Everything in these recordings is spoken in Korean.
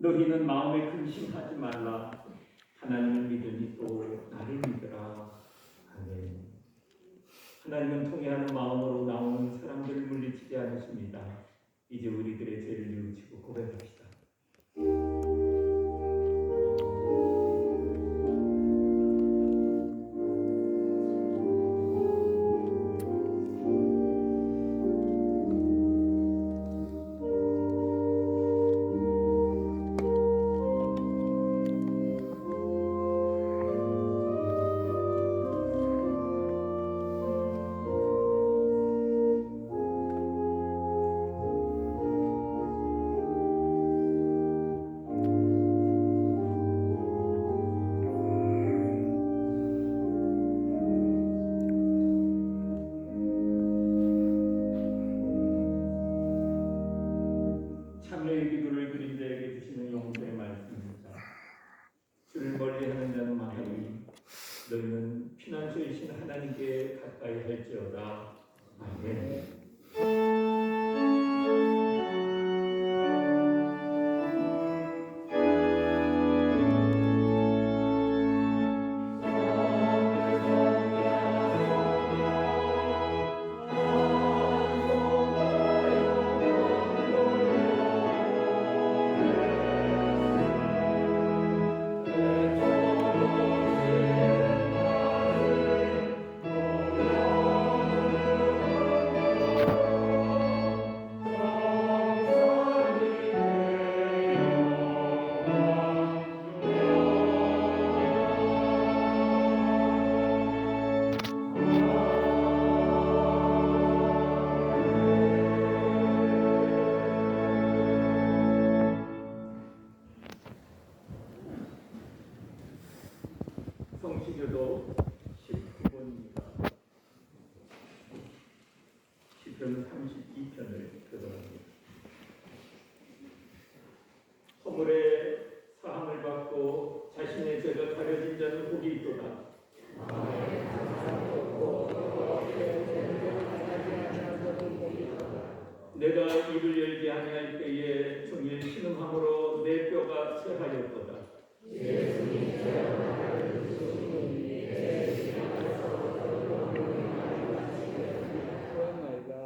너희는 마음에 근심하지 말라. 하나님을 믿으니 또 나를 믿으라. 아멘. 하나님은 통회하는 마음으로 나오는 사람들을 물리치지 않으십니다. 이제 우리들의 죄를 뉘우치고 고백합시다. 참여의 기도를 드린 자에게 주시는 용서의 말씀입니다. 주를 멀리하는 자는 많으니 너희는 피난처이신 하나님께 가까이 할지어다. 아멘. 성시교도 19번입니다. 시편 32편을 교독합니다. 허물의 사함을 받고 자신의 죄가 가려진 자는 복이 있도다. 내가 입을 열지 아니할 때에 종일 신음함으로 내 뼈가 쇠하였도다.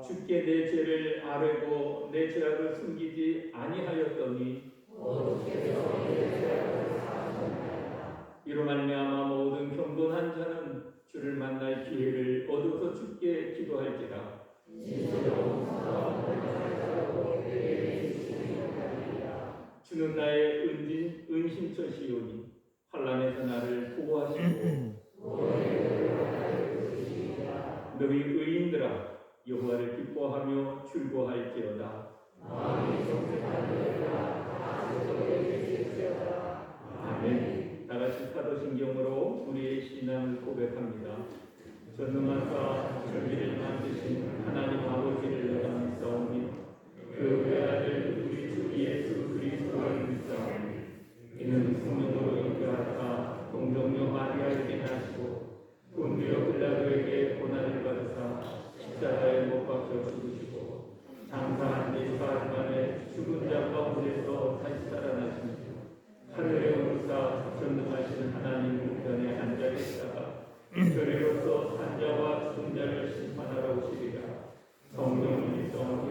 주께 내 죄를 아뢰고 내 죄악을 숨기지 아니하였더니 이로 말미암아 모든 경건한 자는 주를 만날 기회를 얻어서 주께 기도할지라. 주는 나의 은신처시오니 환난에서 나를 보호하시고 너희 의인들아 여호와를 기뻐하며 즐거워할지어다. 아멘. 다같이 사도신경으로 우리의 신앙을 고백합니다. 전능하사 천지를 만드신 하나님 아버지를 내가 믿사오니 그 외아들 우리 주 예수 그리스도를 믿사오니 이는 성령으로 잉태하사 동정녀 마리아에게 나시고 본디오 빌라도에게 고난을 받으사 십자가에 못 박혀 죽으시고 장사한 지 사흘 만에 죽은 자 가운데서 다시 살아나시며 하늘에 오르사 전능하신 하나님 우편에 앉아 계시다가 저리로서 산자와 승자를 심판하러 오시리라. 성령을 믿사오니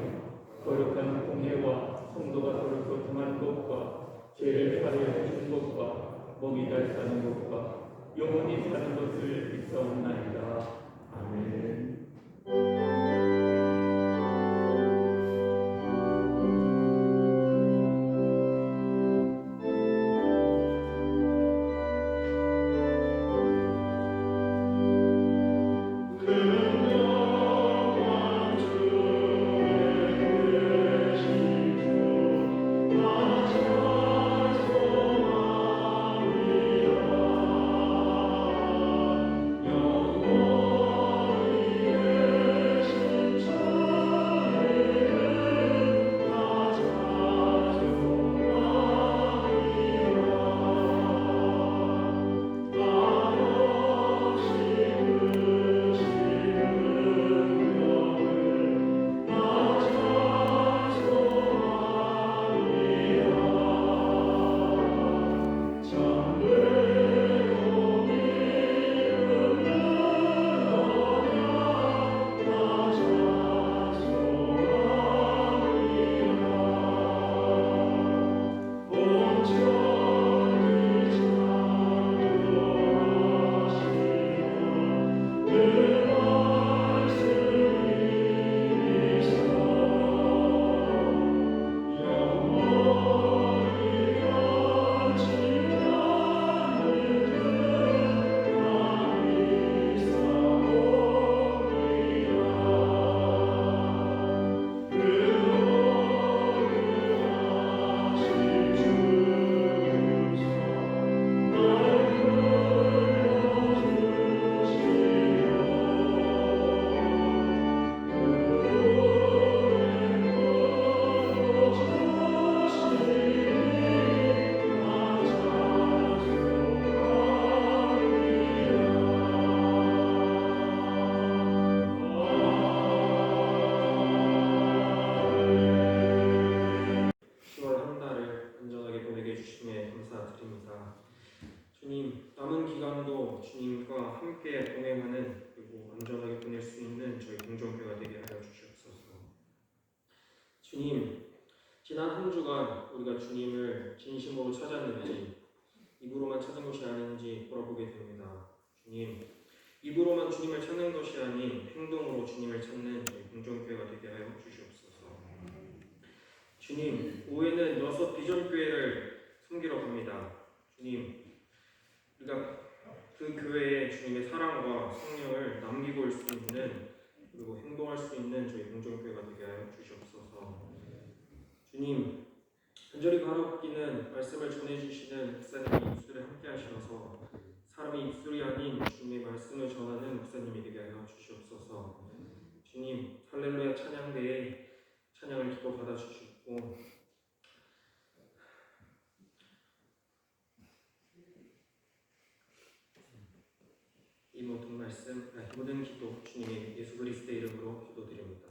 거룩한 공회와 성도가 서로 교통하는 것과 죄를 사하여 주시는 것과 목이 잘 사는 것과 영원히 사는 것을 믿사옵나이다. 아멘. 주님, 지난 한 주간 우리가 주님을 진심으로 찾았는지 입으로만 찾은 것이 아닌지 돌아보게 됩니다. 주님, 입으로만 주님을 찾는 것이 아닌 행동으로 주님을 찾는 저희 공정교회가 되게 하여 주시옵소서. 주님, 오후에는 6 비전교회를 섬기러 갑니다. 주님, 우리가 그 교회에 주님의 사랑과 성령을 남기고 올 수 있는, 그리고 행동할 수 있는 저희 공정교회가 되게 하여 주시옵소서. 주님, 간절히 바라옵기는 말씀을 전해주시는 목사님이 입술에 함께 하셔서 사람이 입술이 아닌 주님의 말씀을 전하는 목사님이 되게 하여 주시옵소서. 주님, 할렐루야 찬양대에 찬양을 기뻐 받아주시고 이 모든 말씀, 모든 기도 주님의 예수 그리스도의 이름으로 기도드립니다.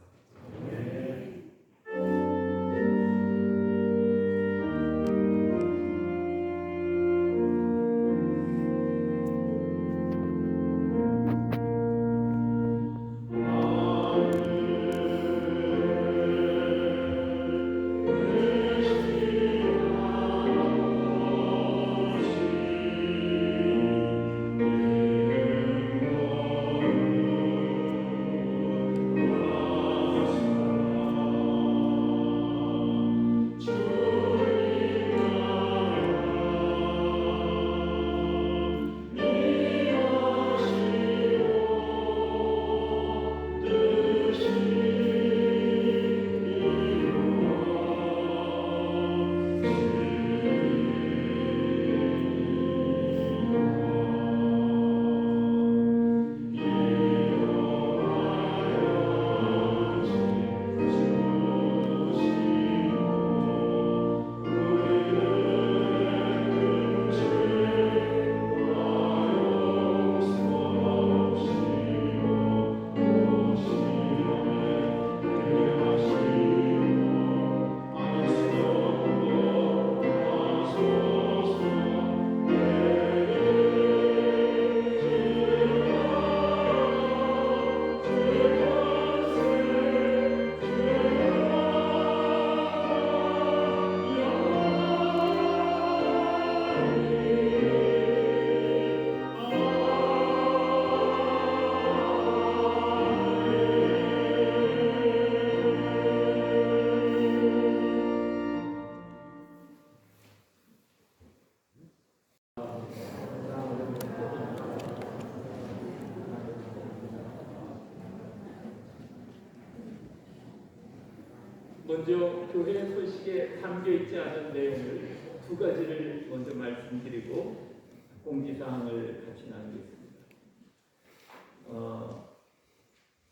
먼저 교회 소식에 담겨있지 않은 내용을 2가지를 먼저 말씀드리고 공지사항을 같이 나누겠습니다.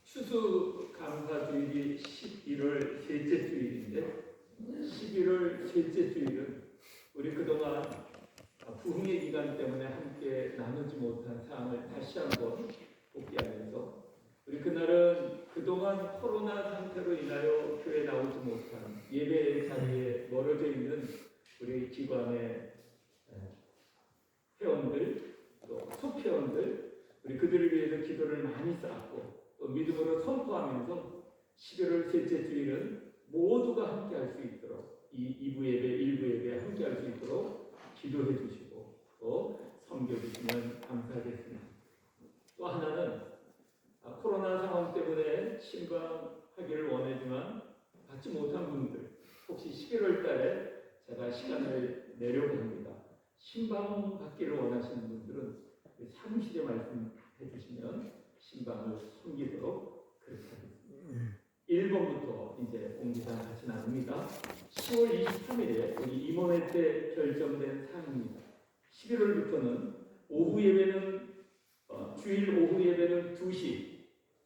추수감사주일이 11월 셋째 주일인데 11월 셋째 주일은 우리 그동안 부흥의 기간 때문에 함께 나누지 못한 사항을 다시 한번 복귀하면서 우리 그날은 그동안 코로나 상태로 인하여 교회에 나오지 못한 예배 자리에 멀어져 있는 우리 기관의 회원들, 또 속회원들, 우리 그들을 위해서 기도를 많이 쌓았고 또 믿음으로 선포하면서 11월 셋째 주일은 모두가 함께 할 수 있도록 이 2부 예배, 1부 예배 함께 할 수 있도록 기도해 주시고 또 섬겨주시면 감사하겠습니다. 또 하나는 코로나 상황 때문에 신방하기를 원하지만 받지 못한 분들, 혹시 11월 달에 제가 시간을 내려고 합니다. 신방 받기를 원하시는 분들은 사무실에 말씀해 주시면 신방을 섬기도록 그렇게 하겠습니다. 1번부터 이제 공지사항 같이 나눕니다. 10월 23일에 우리 임원회 때 결정된 사항입니다. 11월부터는 오후 예배는 주일 오후 예배는 2시,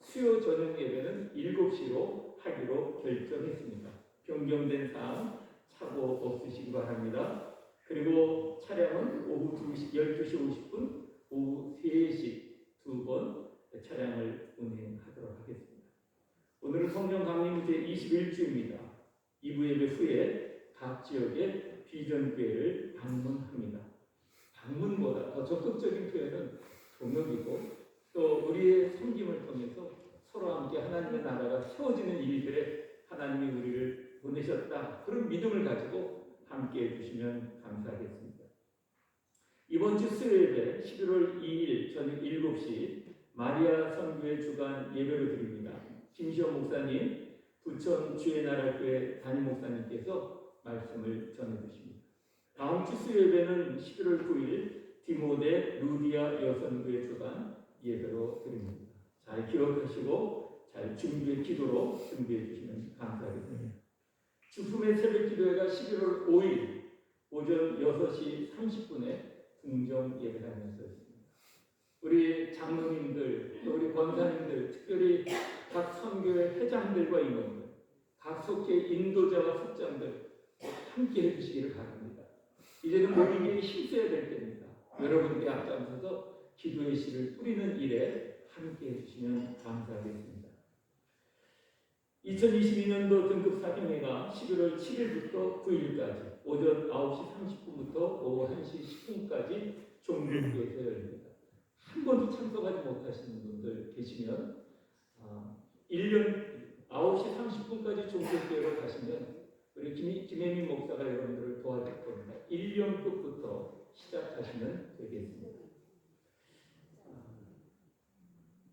수요 저녁 예배는 7시로 하기로 결정했습니다. 변경된 사항 착오 없으시기 바랍니다. 그리고 차량은 오후 12시 50분, 오후 3시 2번 차량을 운행하도록 하겠습니다. 오늘은 성령 강림 제 21주입니다. 2부 예배 후에 각 지역의 비전교회를 방문합니다. 방문보다 더 적극적인 표현은 동역이고 또 우리의 섬김을 통해서 서로 함께 하나님의 나라가 세워지는 일들에 하나님이 우리를 보내셨다. 그런 믿음을 가지고 함께 해주시면 감사하겠습니다. 이번 주 수요일에 11월 2일 저녁 7시 마리아 선교회 주간 예배를 드립니다. 김시영 목사님, 부천 주의 나라 교회 담임 목사님께서 말씀을 전해주십니다. 다음 주 수요일에는 11월 9일 디모데 루디아 여선교회 주간 예배로 드립니다. 잘 기억하시고 잘 기도로 준비해 주시면 감사하겠습니다. 주품의 새벽 기도회가 11월 5일 오전 6시 30분에 궁정 예배당에서 있습니다. 우리 장로님들, 또 우리 권사님들, 특별히 각 선교회 회장들과 임원들, 각 속회 인도자와 숙장들 함께 해주시기를 바랍니다. 이제는 모든 게 힘써야 될 때입니다. 여러분께 앞장서서 기도의 씨를 뿌리는 일에 함께 해주시면 감사하겠습니다. 2022년도 등급 사경회가 11월 7일부터 9일까지 오전 9시 30분부터 오후 1시 10분까지 종교교에서 열립니다. 한 번도 참석하지 못하시는 분들 계시면 1년 9시 30분까지 종교교회로 가시면 우리 김혜민 목사가 여러분들을 도와줄 겁니다. 1년부터 시작하시면 되겠습니다.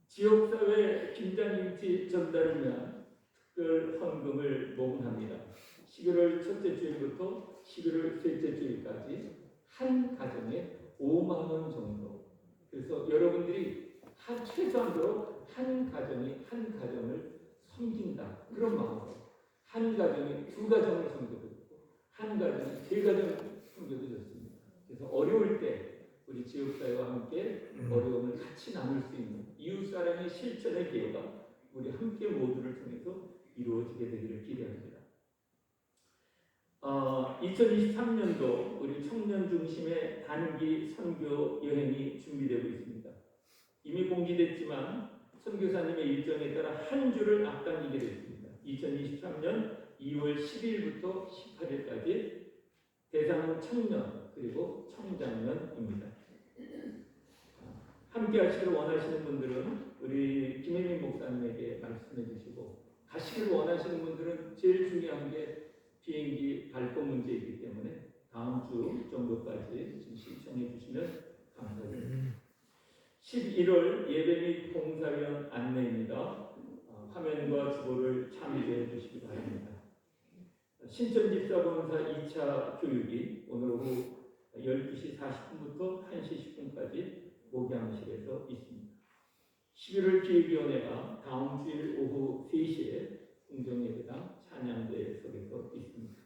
지역사회 김장김치 전달을 위한 특별 헌금을 모금합니다. 11월 첫째 주일부터 11월 셋째 주일까지 한 가정에 5만 원 정도. 그래서 여러분들이 최소한으로 한 가정을 섬긴다. 그런 마음으로 한 가정에 2가정을 섬겨도 되고 한 가정에 3가정을 섬겨도 좋습니다. 그래서 어려울 때 우리 지역사회와 함께 어려움을 같이 나눌 수 있는 이웃사랑의 실천의 기회가 우리 함께 모두를 통해서 이루어지게 되기를 기대합니다. 2023년도 우리 청년 중심의 단기 선교 여행이 준비되고 있습니다. 이미 공지됐지만 선교사님의 일정에 따라 한 주를 앞당기게 됐습니다. 2023년 2월 10일부터 18일까지 대상은 청년 그리고 청장년입니다. 함께 하시기를 원하시는 분들은 우리 김혜민 목사님에게 말씀해 주시고 가시기를 원하시는 분들은 제일 중요한 게 비행기 발권 문제이기 때문에 다음 주 정도까지 신청해 주시면 감사드립니다. 11월 예배 및 봉사위원 안내입니다. 화면과 주보를 참조해 주시기 바랍니다. 신천집사본사 2차 교육이 오늘 오후 12시 40분부터 1시 10분까지 목양실에서 있습니다. 11월 기획위원회가 다음 주일 오후 3시에 궁정예배당 찬양대석에서 있습니다.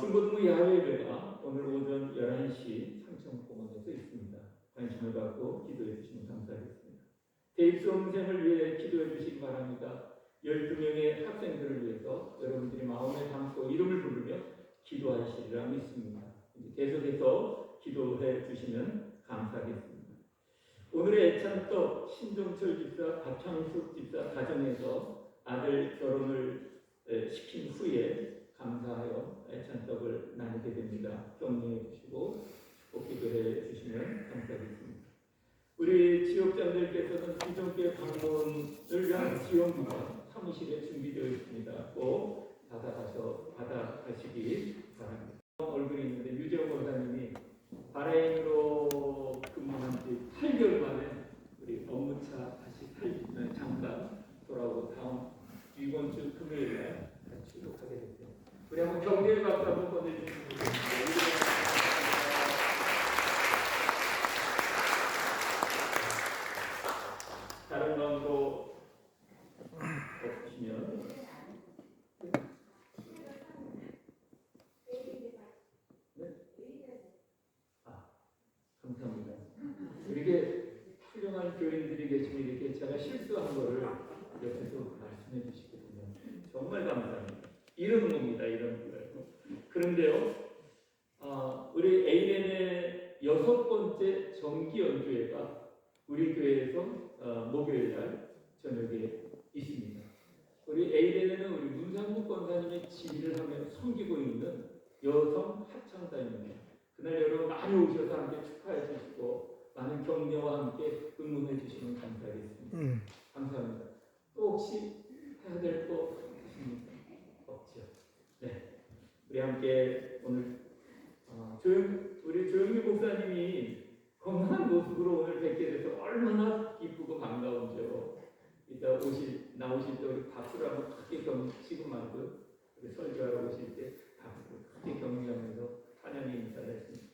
중고등부 야외예배가 오늘 오전 11시 삼청공원에서 있습니다. 관심을 갖고 기도해 주시면 감사하겠습니다. 대입 수험생을 위해 기도해 주시기 바랍니다. 12명의 학생들을 위해서 여러분들이 마음에 담고 이름을 부르며 기도하시리라 믿습니다. 계속해서 기도해 주시면 감사하겠습니다. 오늘의 애찬떡 신종철 집사, 박창숙 집사 가정에서 아들 결혼을 시킨 후에 감사하여 애찬떡을 나누게 됩니다. 격려해 주시고 축복기도해 주시면 감사하겠습니다. 우리 지역장들께서는 기존교회 방문을 위한 지원비가 사무실에 준비되어 있습니다. 꼭 받아가시기 바랍니다. 얼굴이 있는데 유재호 권사님이 바레인으로 근무한 지 8개월 만에 우리 업무차 다시 잠깐 돌아오고 다음 이번 주 금요일에 출국하게 됐어요. 우리 한번 경례의 박수 한번 보내주시면 좋겠습니다. 다른 광고 없으시면 감사합니다. 이렇게 훌륭한 교인들이 계시면 이렇게 제가 실수한 거를 옆에서 말씀해 주시거든요. 정말 감사합니다. 이런 겁니다. 이런 거예요. 그런데요, 우리 AN의 6번째 정기 연주회가 우리 교회에서 목요일 날 저녁에 있습니다. 우리 AN에는 우리 문상국 권사님의 지휘를 하며 섬기고 있는 여성 합창단입니다. 그날 여러분 많이 오셔서 함께 축하해 주시고 많은 격려와 함께 응원해 주시면 감사하겠습니다. 감사합니다. 또 혹시 해야 될 거 있습니까? 우리 함께 오늘 우리 조영미 목사님이 건강한 모습으로 오늘 뵙게 돼서 얼마나 기쁘고 반가운지요. 이따 나오실 때 박수를 한번 크게 지금 만큼 우리 설교하러 오실 때 박수를 크게 격려하면서 찬양의 인사를 했습니다.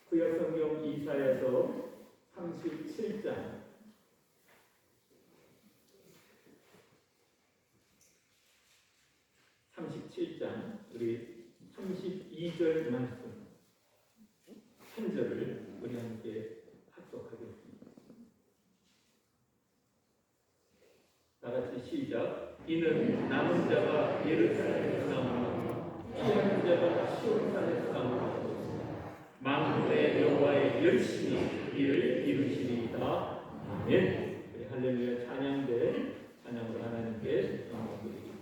구약성경 이사야서 37장 37장 우리 32절 말씀 한 절을 우리 함께 합독하겠습니다. 다같이 시작. 이는 남은 자가 예루살렘에서 나오고 피하는 자가 시온산에서 나오고 만군의 여호와의 열심히 이를 이루시리이다. 아멘. 우리 할렐루야 찬양대 찬양으로 하나님께 영광드리겠습니다.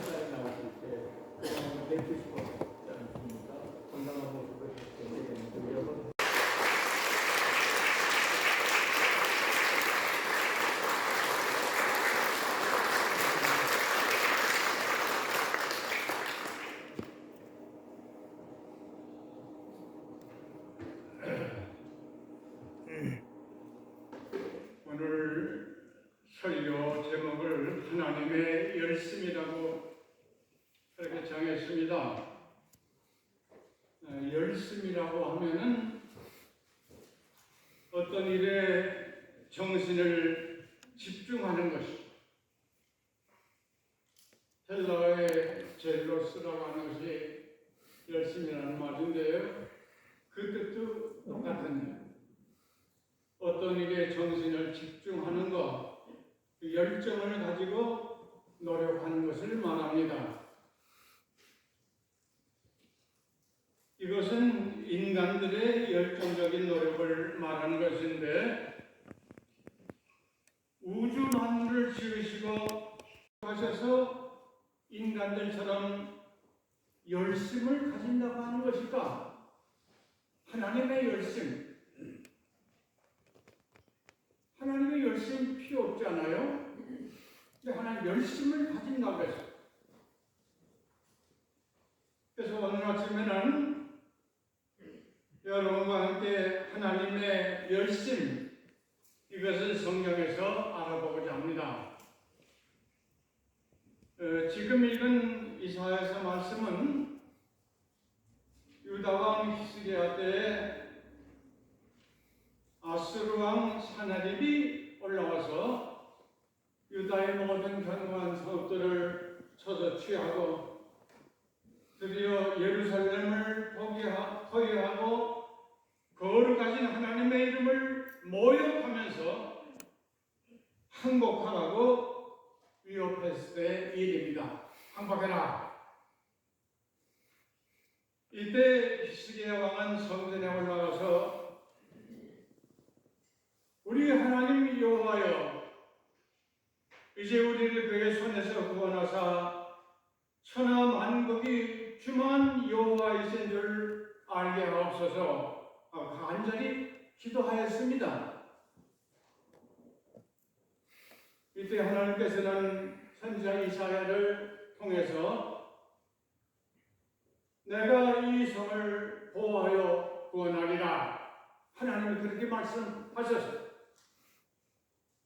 햇살에 나오실 때 그런 뵙고 싶었지 않습니까? 건강한 모습을 보게 되는데 여러분. 오늘 설교 제목을 하나님의 열심이라고 그렇게 정했습니다. 열심이라고 하면은 어떤 일에 정신을 집중하는 것이, 헬라어의 젤로스라고 하는 것이 열심이라는 말인데요. 그 뜻도 똑같은데 어떤 일에 정신을 집중하는 것, 그 열정을 가지고 노력하는 것을 말합니다. 이것은 인간들의 열정적인 노력을 말하는 것인데, 우주 만물을 지으시고 하셔서 인간들처럼 열심을 가진다고 하는 것일까? 하나님의 열심. 하나님의 열심 필요 없지 않아요? 근데 하나님 열심을 가진다고 했어요. 그래서 오늘 아침에는 여러분과 함께 하나님의 열심, 이것을 성경에서 알아보고자 합니다. 지금 읽은 이사야서 말씀은 유다왕 히스기야 때에 아수르 왕 사나립이 올라와서 유다의 모든 견고한 성읍들을 쳐서 취하고 드디어 예루살렘을 포위하고 거룩 가진 하나님의 이름을 모욕하면서 항복하라고 위협했을 때의 일입니다. 항복해라. 이때 히스기야 왕은 성전에 올라가서 우리 하나님 여호와여, 이제 우리를 그의 손에서 구원하사 천하 만국이 주만 여호와이신 줄 알게 하옵소서 간절히 기도하였습니다. 이때 하나님께서는 선지자 이사야를 통해서 내가 이 성을 보호하여 구원하리라, 하나님이 그렇게 말씀하셨어요.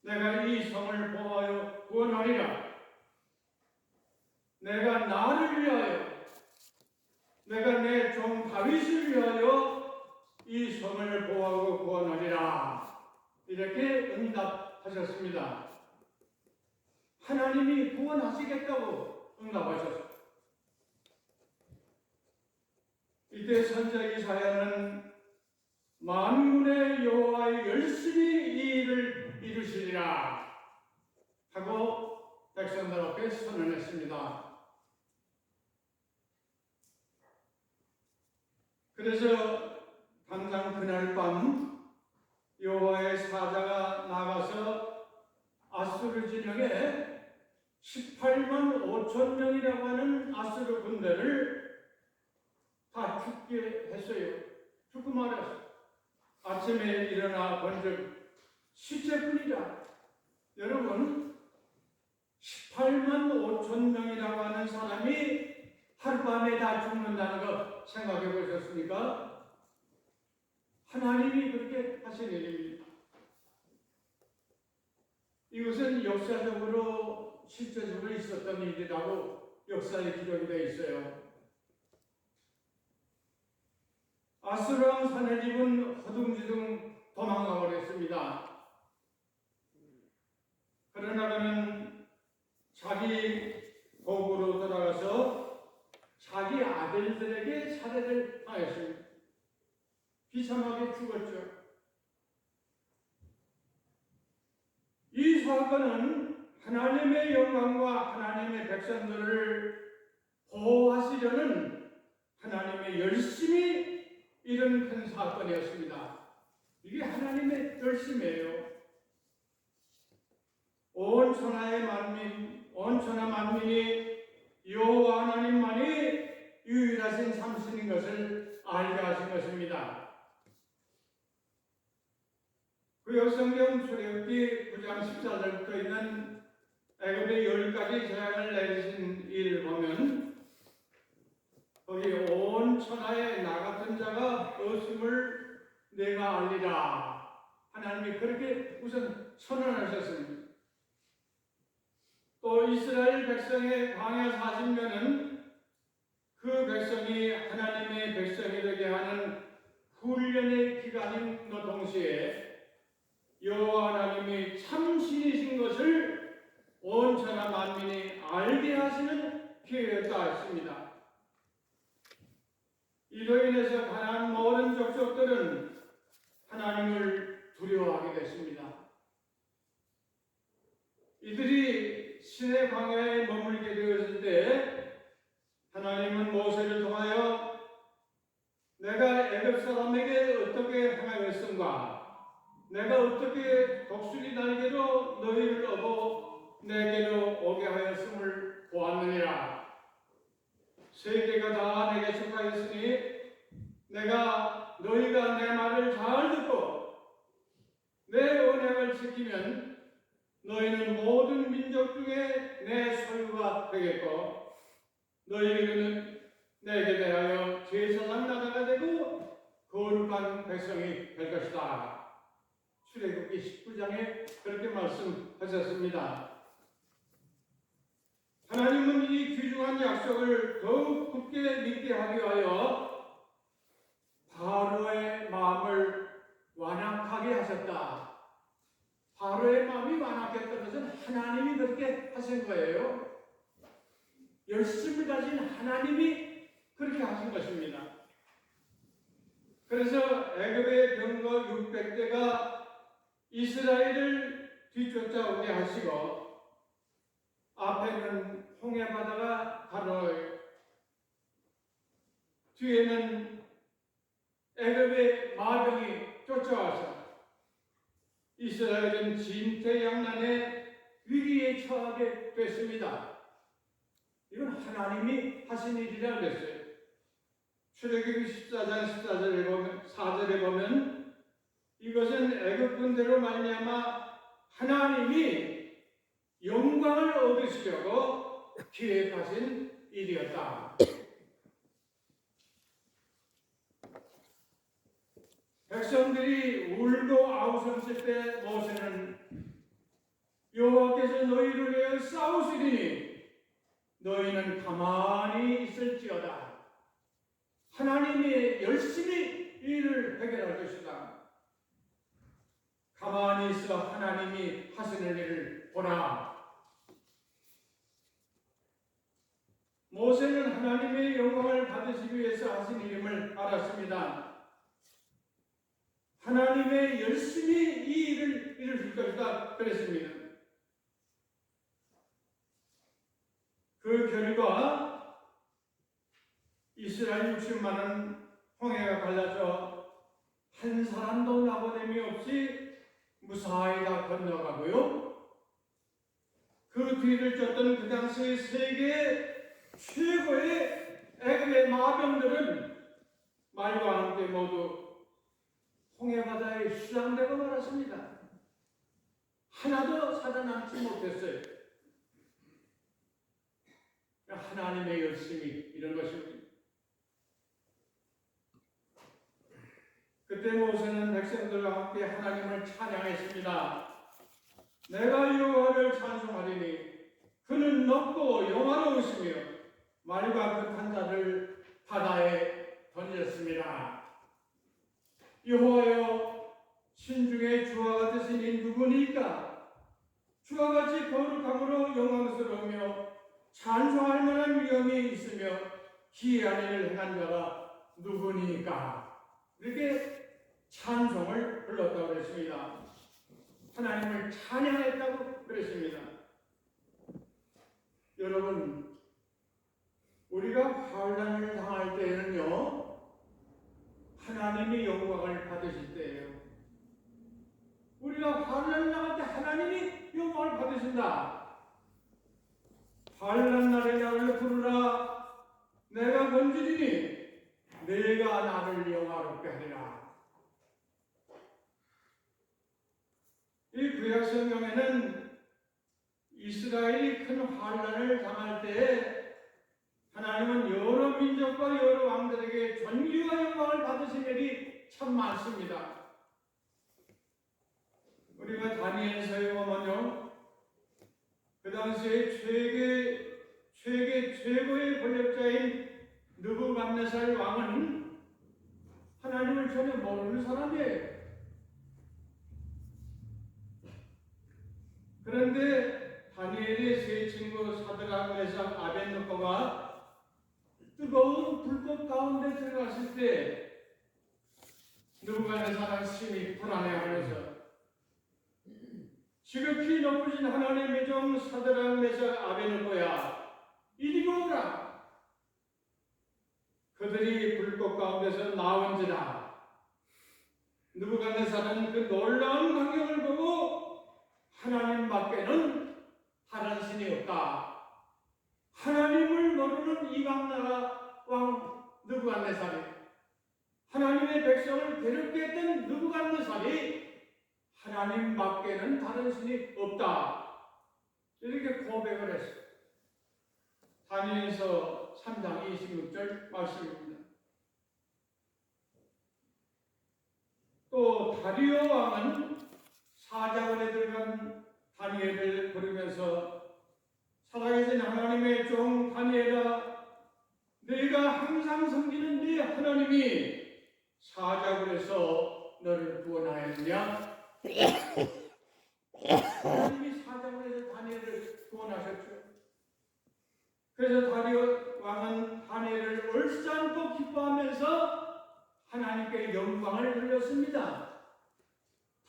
내가 이 성을 보호하여 구원하리라. 내가 나를 위하여, 내가 내 종 다윗을 위하여 이 성을 보호하고 구원하리라. 이렇게 응답하셨습니다. 하나님이 구원하시겠다고 응답하셨어요. 이때 선지자 이사야는 만군의 여호와의 열심히 이 일을 이루시리라 하고 백성들 앞에 선언했습니다. 그래서 당장 그날 밤 여호와의 사자가 나가서 아수르 진영에 18만 5천 명이라고 하는 아수르 군대를 다 죽게 했어요. 죽고 말았어요. 아침에 일어나 본즉 시체뿐이다. 여러분, 18만 5천 명이라고 하는 사람이 하룻밤에 다 죽는다는 거 생각해 보셨습니까? 하나님이 그렇게 하신 일입니다. 이것은 역사적으로 실제적으로 있었던 일이라고 역사에 기록이 되어 있어요. 아수르 왕 사내립은 허둥지둥 도망가 버렸습니다. 그러나 그는 자기 고국으로 돌아가서 자기 아들들에게 살해를 하였습니다. 비참하게 죽었죠. 이 사건은 하나님의 영광과 하나님의 백성들을 보호하시려는 하나님의 열심히 이런 큰 사건이었습니다. 이게 하나님의 열심이에요. 온 천하 만민이 하신 것을 알게 하신 것입니다. 구약성경 출애굽기 9장 14절부터 있는 애굽의 10가지 재앙을 내리신 일을 보면 거기 온 천하에 나 같은 자가 없음을 내가 알리라. 하나님이 그렇게 우선 선언하셨습니다. 또 이스라엘 백성의 광야 40년은 그 백성이 하나님의 백성이 되게 하는 훈련의 기간인 동시에 여호와 하나님이 참신이신 것을 온 천하 만민이 알게 하시는 기회였다 했습니다. 이로 인해서 가나안 모든 족속들은 하나님을 두려워하게 됐습니다. 이들이 신의 광야에 머물게 되었을 때 하나님은 모세를 통하여 내가 애굽 사람에게 어떻게 행하였음과 내가 어떻게 독수리 날개로 너희를 업어 내게로 오게 하였음을 보았느니라. 세계가 다 내게 속하였으니 내가 너희가 내 말을 잘 듣고 내 언약을 지키면 너희는 모든 민족 중에 내 소유가 되겠고 너희는 내게 대하여 제사장 나라가 되고 거룩한 백성이 될 것이다. 출애굽기 19장에 그렇게 말씀하셨습니다. 하나님은 이 귀중한 약속을 더욱 굳게 믿게 하기 위하여 바로의 마음을 완악하게 하셨다. 바로의 마음이 완악했던 것은 하나님이 그렇게 하신 거예요. 열심을 가진 하나님이 그렇게 하신 것입니다. 그래서 애굽의 병거 600대가 이스라엘을 뒤쫓아오게 하시고 앞에는 홍해 바다가 바로 뒤에는 애굽의 마병이 쫓아와서 이스라엘은 진퇴양난의 위기에 처하게 됐습니다. 이건 하나님이 하신 일이라고 했어요. 출애굽기 14장 4절에 보면 이것은 애굽 군대로 말미암아 하나님이 영광을 얻으시려고 기획하신 일이었다. 백성들이 울고 아우성칠 때 모세는 여호와께서 너희를 위하여 싸우시리니 너희는 가만히 있을지어다. 하나님이 열심히 일을 해결할 것이다. 가만히 있어 하나님이 하시는 일을 보라. 모세는 하나님의 영광을 받으시기 위해서 하신 일임을 알았습니다. 하나님의 열심히 이 일을 이루실 것이다 그랬습니다. 그 결과 이스라엘 60만은 홍해가 갈라져 한 사람도 나고됨이 없이 무사히 다 건너가고요. 그 뒤를 쫓던 그 당시 세계 최고의 애굽의 마병들은 말과 함께 모두 홍해 바다에 수장되고 말았습니다. 하나도 살아남지 못했어요. 하나님의 열심이 이런 것입니다. 그때 모세는 백성들과 함께 하나님을 찬양했습니다. 내가 여호와를 찬송하리니 그는 높고 영화로우시며 말과 극한 자를 바다에 던졌습니다. 여호와여, 신중에 주와 같으신 이 누구니까? 주와 같이 거룩함으로 영광스러우며 찬송할 만한 위엄이 있으며 기이한 일을 행한 자가 누구니까? 이렇게 찬송을 불렀다고 그랬습니다. 하나님을 찬양했다고 그랬습니다. 여러분, 우리가 환난을 당할 때에는요, 하나님이 영광을 받으실 때예요. 우리가 환난을 당할 때 하나님이 영광을 받으신다. 환난 날에 나를 부르라. 내가 건지리니 내가 나를 영화롭게 하리라. 이 구약 성경에는 이스라엘이 큰 환난을 당할 때에 하나님은 여러 민족과 여러 왕들에게 존귀와 영광을 받으신 일이 참 많습니다. 우리가 다니엘서에 보면요, 그 당시에 최고의 권력자인 느부갓네살 왕은 하나님을 전혀 모르는 사람이에요. 그런데 다니엘의 세 친구 사드락, 메삭, 아벳느고가 뜨거운 불꽃 가운데 들어갔을 때 느부갓네살은 심히 불안해하면서 지극히 높으신 하나님의 종 사드락, 메삭, 아벳느고야, 이리 오라. 그들이 불꽃 가운데서 나온지라. 느부갓네살은 그 놀라운 광경을 보고 하나님 밖에는 다른 신이 없다. 하나님을 모르는 이방나라 왕 느부갓네살이, 하나님의 백성을 괴롭게 했던 느부갓네살이 하나님 밖에는 다른 신이 없다. 이렇게 고백을 했어요. 다니엘서 3장 26절 말씀입니다. 또 다리오 왕은 사자원에 들어간 다니엘을 부르면서 살아계신 하나님의 종 다니엘아, 네가 항상 섬기는 네 하나님이 사자굴에서 너를 구원하였느냐? 하나님이 사자굴에서 다니엘을 구원하셨죠. 그래서 다리오 왕은 다니엘을 얼싸안고 기뻐하면서 하나님께 영광을 돌렸습니다.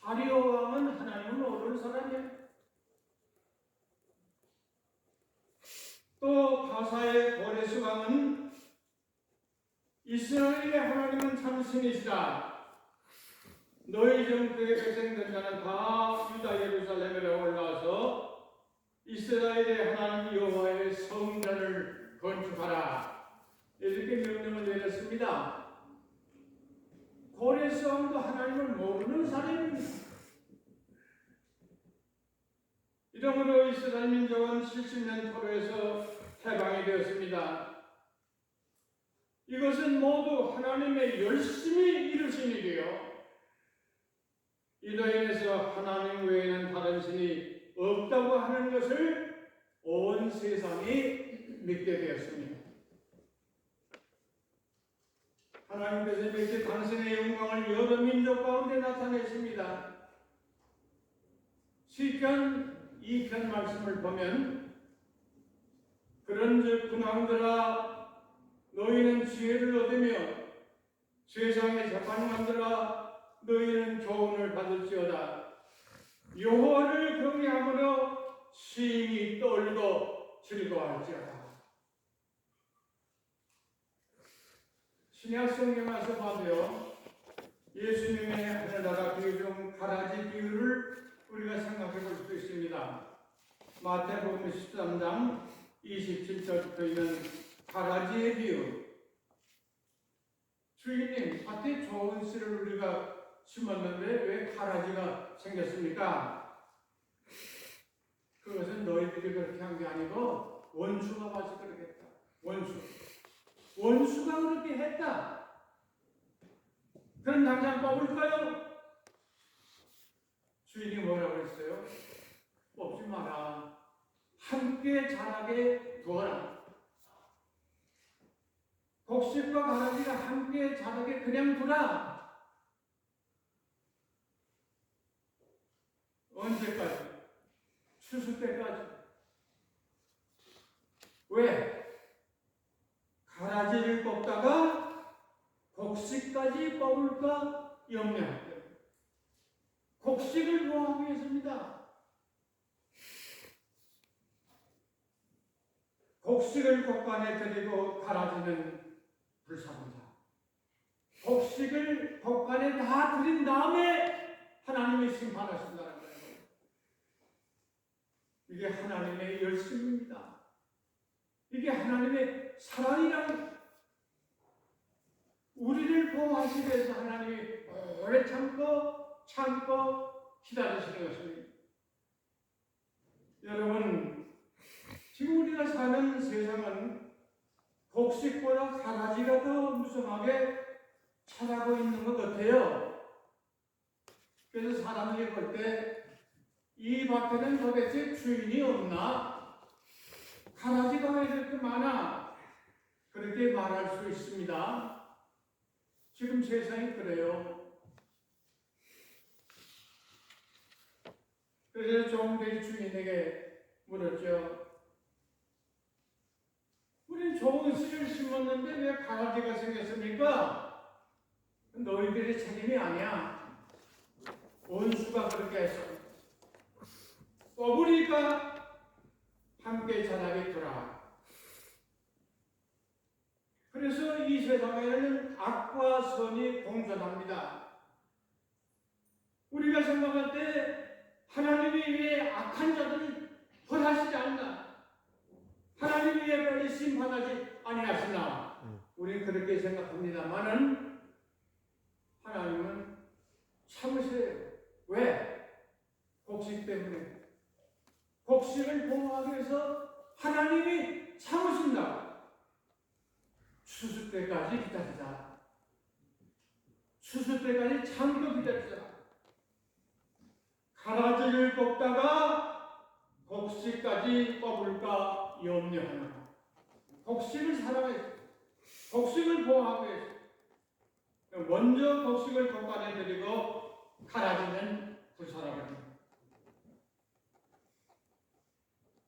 다리오 왕은 하나님을 모르는 사람이에요. 또 바사의 고레스 왕은 이스라엘의 하나님은 참 신이시다. 너희 중 그의 백성들 자는 다 유다 예루살렘으로 올라와서 이스라엘의 하나님 여호와의 성전을 건축하라. 이렇게 명령을 내렸습니다. 고레스 왕도 하나님을 모르는 사람입니다. 이러므로 이스라엘 민족은 70년 포로에서 해방이 되었습니다. 이것은 모두 하나님의 열심히 이루신 일이요, 이로 인해서 하나님 외에는 다른 신이 없다고 하는 것을 온 세상이 믿게 되었습니다. 하나님께서 이렇게 당신의 영광을 여러 민족 가운데 나타내십니다. 시편 2편 말씀을 보면 그런즉 군왕들아, 너희는 지혜를 얻으며 세상의 재판관들아, 너희는 교훈을 받을지어다. 여호와를 경외함으로 심히 떨고 즐거워할지어다. 신약 성경 와서 봐도요, 예수님의 하늘나라 비유 중 가라지 비유를 우리가 생각해 볼 수 있습니다. 마태복음 13장 27절부터 있는 가라지의 비유. 주인님, 밭에 좋은 씨를 우리가 심었는데 왜 가라지가 생겼습니까? 그것은 너희들이 그렇게 한 게 아니고 원수가 봐서 그렇게 했다. 원수가 그렇게 했다. 그럼 당장 뽑을까요? 주인이 뭐라고 했어요? 뽑지 마라. 함께 자라게 두어라. 곡식과 가라지가 함께 자라게 그냥 두라. 언제까지? 추수 때까지. 왜? 가라지를 뽑다가 곡식까지 뽑을까 염려할 때. 곡식을 보호하기 위해서입니다. 곡식을 곡간에 들이고 가라지는 불사합니다. 곡식을 곡간에 다 들인 다음에 하나님이 심판하신다는 거예요. 이게 하나님의 열심입니다. 이게 하나님의 사랑이란, 우리를 보호하시기 위해서 하나님이 오래 참고 기다리시는 것입니다. 여러분, 지금 우리가 사는 세상은 곡식보다 가라지가 더 무성하게 자라고 있는 것 같아요. 그래서 사람들이 볼 때 이 밭에는 도대체 주인이 없나? 가라지가 왜 이렇게 많아? 그렇게 말할 수 있습니다. 지금 세상이 그래요. 그래서 종들이 주인에게 물었죠. 우린 좋은 씨를 심었는데 왜 가라지가 생겼습니까? 너희들의 책임이 아니야. 원수가 그렇게 했어. 뽑으니까 함께 자라겠더라. 그래서 이 세상에는 악과 선이 공존합니다. 우리가 생각할 때 하나님이 왜 악한 자들을 벌하시지 않나? 하나님이 왜 빨리 심판하지 아니하시나? 우리는 그렇게 생각합니다만은 하나님은 참으세요. 왜? 곡식 때문에. 곡식을 보호하기 위해서 하나님이 참으신다. 추수 때까지 기다리자. 추수 때까지 참고 기다리자. 가라지를 뽑다가 곡식까지 뽑을까 염려하나. 곡식을 사랑해. 곡식을 보호하기 위해서. 먼저 곡식을 돋아내드리고 가라지는 불살아버립니다.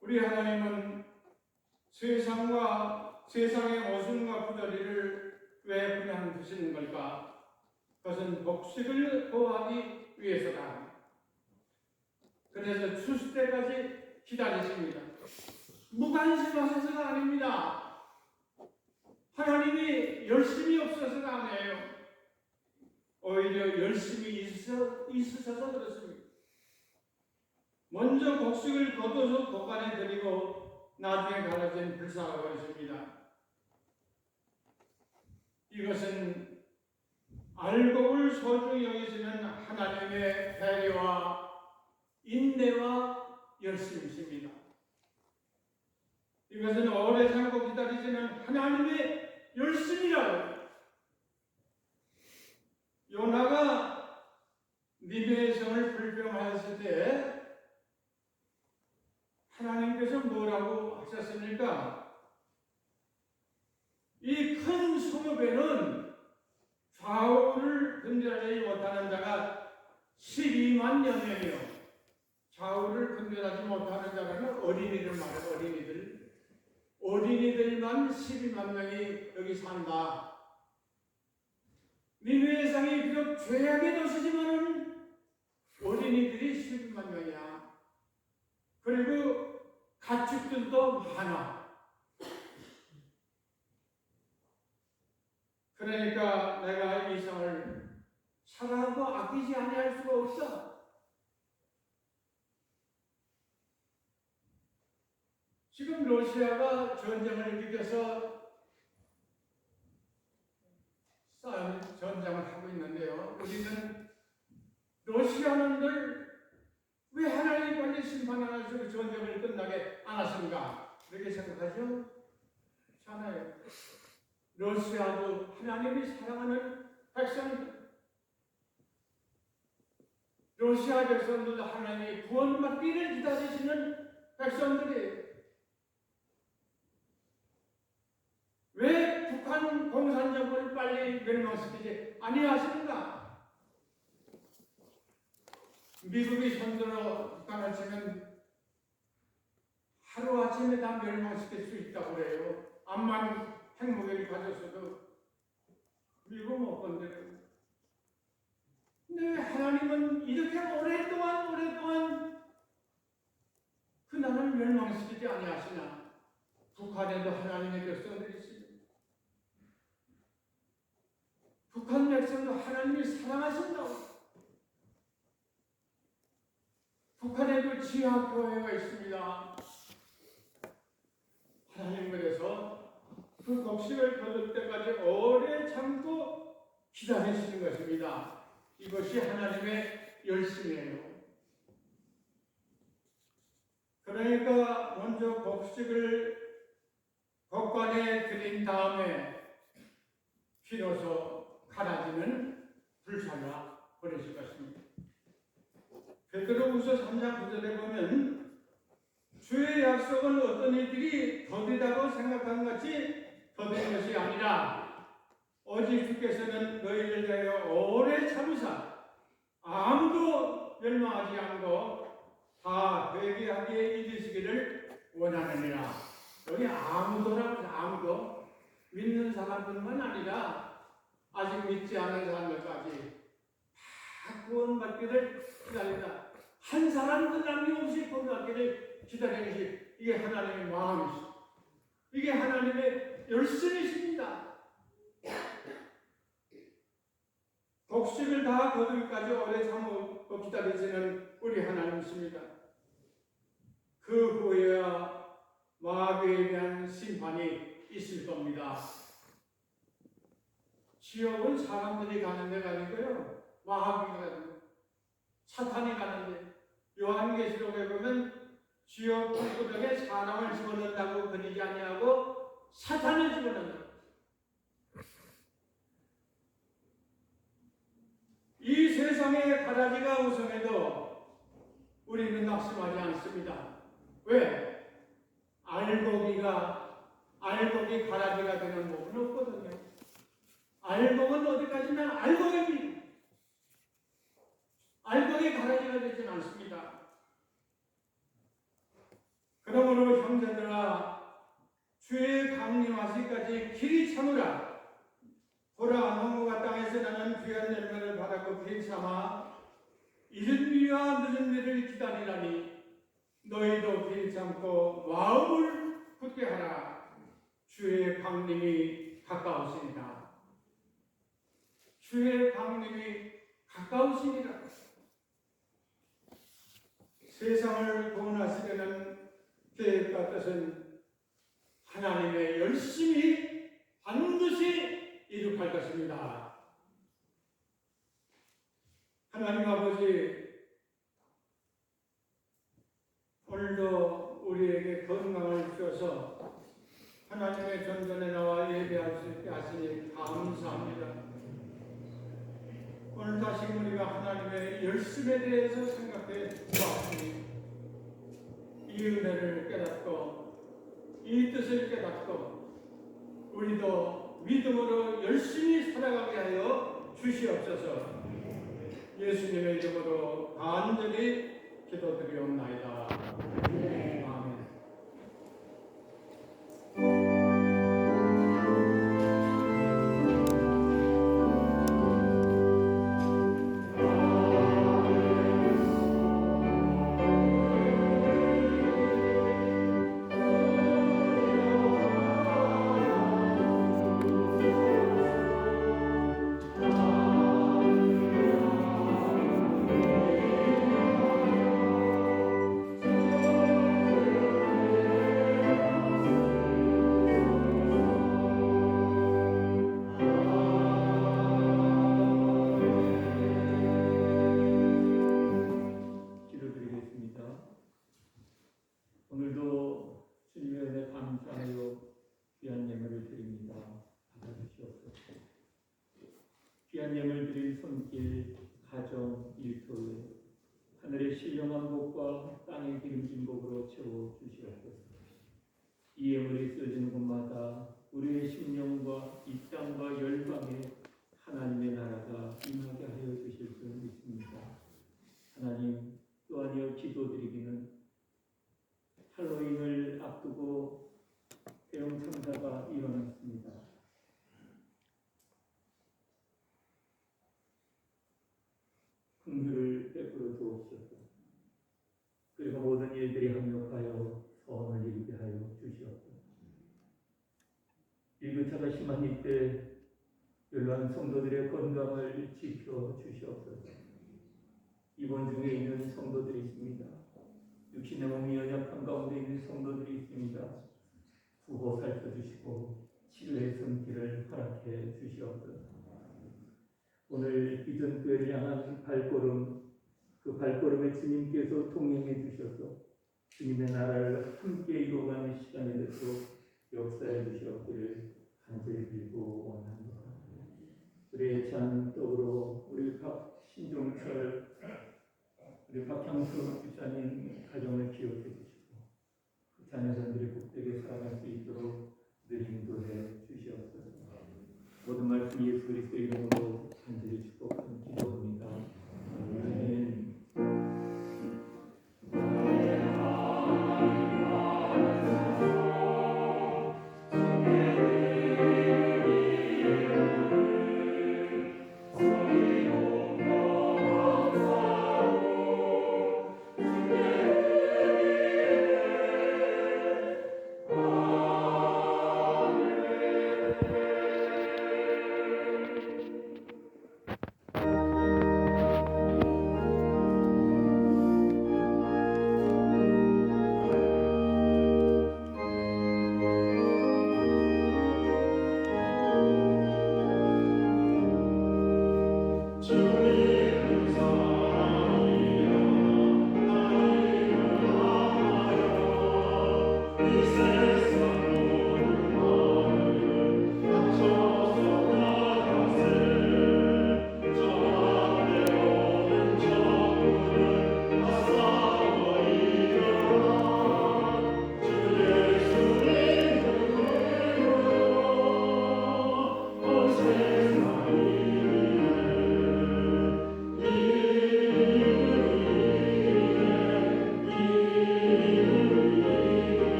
우리 하나님은 세상과 세상의 모순과 부조리를 왜 그냥 두시는 걸까? 그것은 곡식을 보호하기 위해서다. 그래서 추수 때까지 기다리십니다. 무관심하셔서가 아닙니다. 하나님이 열심히 없어서가 아니에요. 오히려 열심히 있으셔서 그렇습니다. 먼저 곡식을 거둬서 보관해 드리고 나중에 가라지는 불사가 버리십니다. 이것은 알곡을 소중히 여기시는 하나님의 배려와 인내와 열심이십니다. 이것은 오래 참고 기다리시는 하나님의 열심이라요. 요나가 니베의 성을 불병하였을 때 하나님께서 뭐라고 하셨습니까? 이 큰 성읍에는 좌우를 분별하지 못하는 자가 12만 명이에요. 좌우를 분별하지 못하는 자는 어린이들 말이에요. 어린이들. 어린이들만 12만 명이 여기 산다. 니느웨 성이 비록 죄악의 도시지만은 어린이들이 12만 명이야. 그리고 가축들도 많아. 그러니까 내가 이 성을 사랑하고 아끼지 아니할 수가 없어. 지금 러시아가 전쟁을 일으켜서 전쟁을 하고 있는데요. 우리는 러시아는들 왜 하나님 빨리 심판 안 하시고 전쟁을 끝나게 안 하신가? 그렇게 생각하죠?잖아요. 러시아도 하나님이 사랑하는 백성들, 러시아 백성들도 하나님이 구원받기를 기다리시는 백성들이 왜 북한 공산정부를 빨리 멸망시키지 아니하시는가? 미국이 손들어 북한을 치면 하루아침에 다 멸망시킬 수 있다고 그래요. 암만 핵무기를 가졌어도 미국 못 건드려요. 근데 하나님은 이렇게 오랫동안 그 나라를 멸망시키지 아니하시나? 북한에도 하나님의 백성들이 있습니다. 북한 백성도 하나님이 사랑하신다고. 북한에도 지하교회가 있습니다. 하나님 그래서 그 곡식을 거둘 때까지 오래 참고 기다리시는 것입니다. 이것이 하나님의 열심이에요. 그러니까 먼저 곡식을 곡간에 들인 다음에 비로소 가라지는 불살라 버리실 것입니다. 베드로후서 3장 9절에 보면 주의 약속은 어떤 이들이 더디다고 생각한 것이 더딘 것이 아니라 오직 주께서는 너희를 대하여 오래 참으사 아무도 멸망하지 않고 다 회개하기에 이르시기를 원하느니라. 여기 아무도라고 아무도 믿는 사람뿐만 아니라 아직 믿지 않은 사람들까지 다 구원받기를 기다린다. 한 사람도 남김없이 구원받기를 기다리는 것이 이게 하나님의 마음이십니다. 이게 하나님의 열심이십니다. 곡식을 다 거두기까지 오래 참고 기다리시는 우리 하나님이십니다. 그 후에야 마귀에 대한 심판이 있을 겁니다. 지옥은 사람들이 가는 데가 아니고요, 마귀가 가는, 사탄이 가는데, 요한계시록에 보면 지옥 불구덩에 사람을 집어넣는다고 그러지 아니하고 사탄을 집어넣는다. 이 세상의 가라지가 우성해도 우리는 낙심하지 않습니다. 왜? 알곡이 가라지가 되는 법은 없거든요. 알곡은 어디까지나 알곡입니다. 알곡이 가라지가 되진 않습니다. 그러므로 형제들아, 주의 강림하시기까지 길이 참으라. 보라, 농부가 땅에서 나는 귀한 열매를 받았고 길이 참아 이른 비와 늦은 비를 기다리라니 너희도 길이 참고 마음을 굳게 하라. 주의 강림이 가까우시니라. 주의 강림이 가까우시니라. 세상을 구원하시려는 계획과 뜻은 하나님의 열심히 반드시 이룩할 것입니다. 하나님 아버지, 오늘도 우리에게 건강을 주셔서 하나님의 전전에 나와 예배할 수 있게 하시니 감사합니다. 오늘 다시 우리가 하나님의 열심에 대해서 생각해 보았으니 이 은혜를 깨닫고 이 뜻을 깨닫고 우리도 믿음으로 열심히 살아가게 하여 주시옵소서. 예수님의 이름으로 간절히 기도드리옵나이다. 아멘. 오늘도 주님의 은혜 감사하여 귀한 예물을 드립니다. 받아주시옵소서. 귀한 예물 드린 손길, 가정, 일터에 하늘의 신령한 복과 땅의 기름진 복으로 채워주시옵소서. 이 예물이 쓰여지는 곳마다 우리의 심령과 이 땅과 열방에 하나님의 나라가 임하게 하여 주실 수 있습니다. 하나님, 또 아니여 기도드리기는 할로윈을 앞두고 대형 참사가 일어났습니다. 긍휼을 베풀어 주옵소서. 그리고 모든 일들이 합력하여 선을 이루게 하여 주시옵소서. 일교차가 심한 이때 연로한 성도들의 건강을 지켜 주시옵소서. 입원 중에 있는 성도들이 있습니다. 육신의 몸이 연약한 가운데 있는 성도들이 있습니다. 구호 살펴주시고 치료 허락해 주시옵소서. 오늘 비전교회를 향한 발걸음, 그 발걸음에 주님께서 동행해 주셔서 주님의 나라를 함께 이루어가는 시간이 되도록 역사해 주시옵기를 간절히 빌고 원합니다. 우리의 찬 떡으로 우리 신종철, 우리 박향수 집사님 가정을 기억해 주시고 그 자녀선들이 복되게 살아갈 수 있도록 늘 인도해 주시옵소서. 모든 말씀 예수 그리스도 이름으로 간절히 축복하는 기도합니다. 아멘.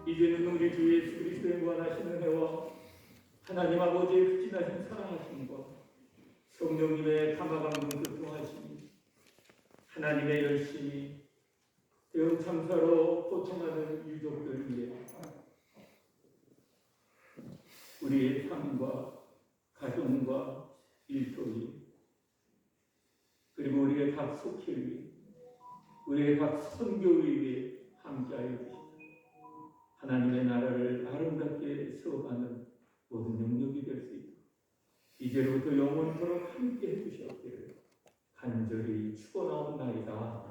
이제는 우리 주 예수 그리스도의 무한하신 은혜와 하나님 아버지의 극진하신 사랑하심과 성령님의 감화감동 교통하심이 하나님의 열심히 대응 참사로 고통하는 유족들 위해 우리의 삶과 가정과 일터위 그리고 우리의 각 속회위 우리의 각 선교위 위에 함께하여 주시옵소서. 하나님의 나라를 아름답게 세워가는 모든 영역이 될 수 있도록 이제로부터 영원토록 함께 해주시옵기를 간절히 축원하옵나이다.